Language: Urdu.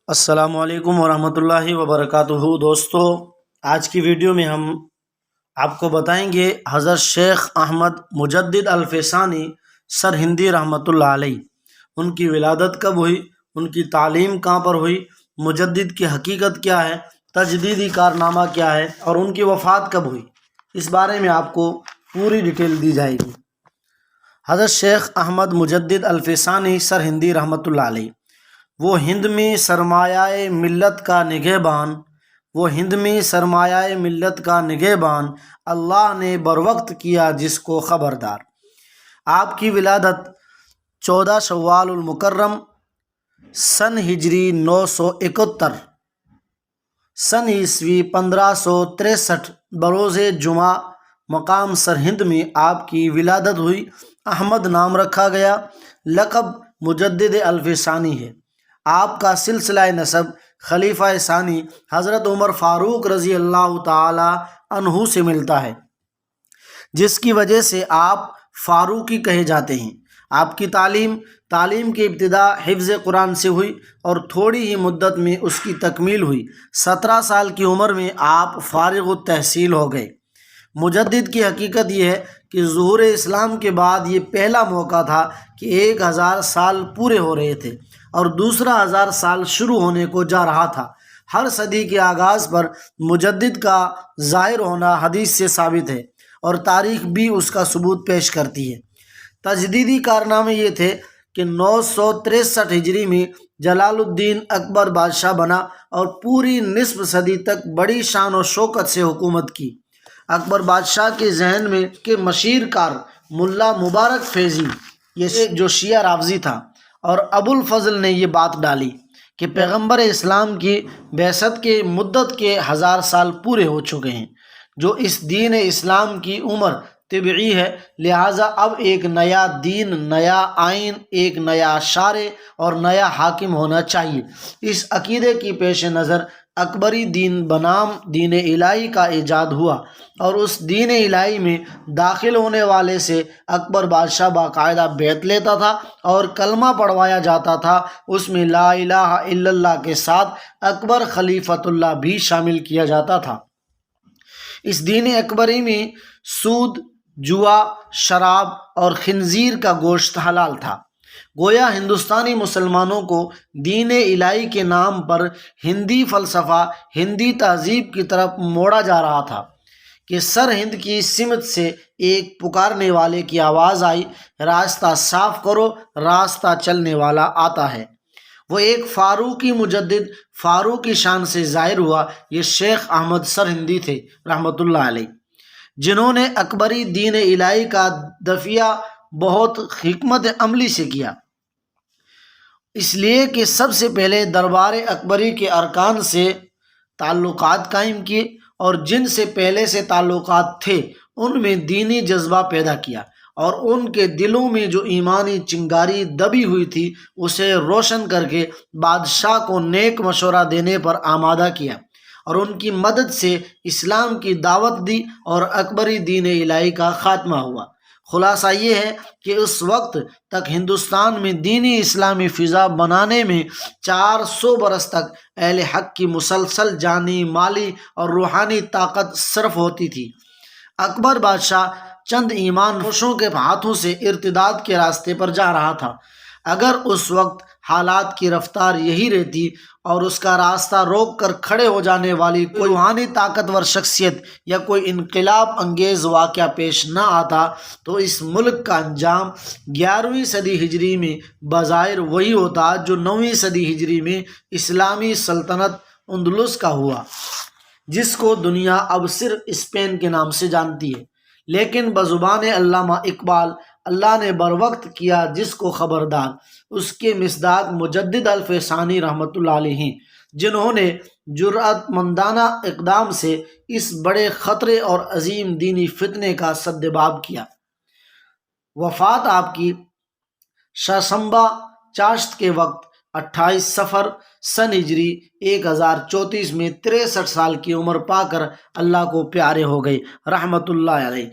السلام علیکم ورحمۃ اللہ وبرکاتہ۔ دوستو، آج کی ویڈیو میں ہم آپ کو بتائیں گے حضرت شیخ احمد مجدد الفیسانی سرہندی رحمۃ اللہ علیہ، ان کی ولادت کب ہوئی، ان کی تعلیم کہاں پر ہوئی، مجدد کی حقیقت کیا ہے، تجدیدی کارنامہ کیا ہے اور ان کی وفات کب ہوئی، اس بارے میں آپ کو پوری ڈیٹیل دی جائے گی۔ حضرت شیخ احمد مجدد الفیسانی سرہندی رحمۃ اللہ علیہ وہ ہند میں سرمایہ ملت کا نگہبان اللہ نے بروقت کیا جس کو خبردار۔ آپ کی ولادت 14 شوال المکرم سن ہجری 971 سن عیسوی 1563 بروز جمعہ مقام سرہند میں آپ کی ولادت ہوئی۔ احمد نام رکھا گیا، لقب مجدد الفیسانی ہے۔ آپ کا سلسلہ نسب خلیفہ ثانی حضرت عمر فاروق رضی اللہ تعالی عنہ سے ملتا ہے، جس کی وجہ سے آپ فاروقی کہے جاتے ہیں۔ آپ کی تعلیم کی ابتدا حفظ قرآن سے ہوئی اور تھوڑی ہی مدت میں اس کی تکمیل ہوئی۔ 17 سال کی عمر میں آپ فارغ التحصیل ہو گئے۔ مجدد کی حقیقت یہ ہے کہ ظہور اسلام کے بعد یہ پہلا موقع تھا کہ 1000 سال پورے ہو رہے تھے اور دوسرا 1000 سال شروع ہونے کو جا رہا تھا۔ ہر صدی کے آغاز پر مجدد کا ظاہر ہونا حدیث سے ثابت ہے اور تاریخ بھی اس کا ثبوت پیش کرتی ہے۔ تجدیدی کارنامے یہ تھے کہ 963 ہجری میں جلال الدین اکبر بادشاہ بنا اور پوری نصف صدی تک بڑی شان و شوکت سے حکومت کی۔ اکبر بادشاہ کے ذہن میں کہ مشیر کار ملا مبارک فیضی، یہ جو شیعہ رافضی تھا، اور ابو الفضل نے یہ بات ڈالی کہ پیغمبر اسلام کی بعثت کے مدت کے 1000 سال پورے ہو چکے ہیں، جو اس دین اسلام کی عمر طبعی ہے، لہٰذا اب ایک نیا دین، نیا آئین، ایک نیا شارع اور نیا حاکم ہونا چاہیے۔ اس عقیدے کی پیش نظر اکبری دین بنام دین الہی کا ایجاد ہوا اور اس دین الہی میں داخل ہونے والے سے اکبر بادشاہ باقاعدہ بیعت لیتا تھا اور کلمہ پڑھوایا جاتا تھا۔ اس میں لا الہ الا اللہ کے ساتھ اکبر خلیفۃ اللہ بھی شامل کیا جاتا تھا۔ اس دین اکبری میں سود، جوا، شراب اور خنزیر کا گوشت حلال تھا۔ گویا ہندوستانی مسلمانوں کو دین الہی کے نام پر ہندی فلسفہ، ہندی تہذیب کی طرف موڑا جا رہا تھا کہ سرہند کی سمت سے ایک پکارنے والے کی آواز آئی، راستہ صاف کرو، راستہ چلنے والا آتا ہے۔ وہ ایک فاروقی مجدد فاروقی شان سے ظاہر ہوا۔ یہ شیخ احمد سرہندی تھے رحمۃ اللہ علیہ، جنہوں نے اکبری دین الہی کا دفیہ بہت حکمت عملی سے کیا، اس لیے کہ سب سے پہلے دربار اکبری کے ارکان سے تعلقات قائم کیے اور جن سے پہلے سے تعلقات تھے ان میں دینی جذبہ پیدا کیا اور ان کے دلوں میں جو ایمانی چنگاری دبی ہوئی تھی اسے روشن کر کے بادشاہ کو نیک مشورہ دینے پر آمادہ کیا اور ان کی مدد سے اسلام کی دعوت دی اور اکبری دین الہی کا خاتمہ ہوا۔ خلاصہ یہ ہے کہ اس وقت تک ہندوستان میں دینی اسلامی فضا بنانے میں 400 برس تک اہل حق کی مسلسل جانی، مالی اور روحانی طاقت صرف ہوتی تھی۔ اکبر بادشاہ چند ایمان فروشوں کے ہاتھوں سے ارتداد کے راستے پر جا رہا تھا۔ اگر اس وقت حالات کی رفتار یہی رہتی اور اس کا راستہ روک کر کھڑے ہو جانے والی کوئی روحانی طاقتور شخصیت یا کوئی انقلاب انگیز واقعہ پیش نہ آتا تو اس ملک کا انجام 11ویں صدی ہجری میں بظاہر وہی ہوتا جو 9ویں صدی ہجری میں اسلامی سلطنت اندلس کا ہوا، جس کو دنیا اب صرف اسپین کے نام سے جانتی ہے۔ لیکن بزبان علامہ اقبال، اللہ نے بروقت کیا جس کو خبردار، اس کے مصداق مجدد الفیسانی رحمۃ اللہ علیہ ہیں، جنہوں نے جرأت مندانہ اقدام سے اس بڑے خطرے اور عظیم دینی فتنے کا سدباب کیا۔ وفات آپ کی شاشمبا چاشت کے وقت 28 صفر سن ہجری 1034 میں 63 سال کی عمر پا کر اللہ کو پیارے ہو گئے رحمۃ اللہ علیہ۔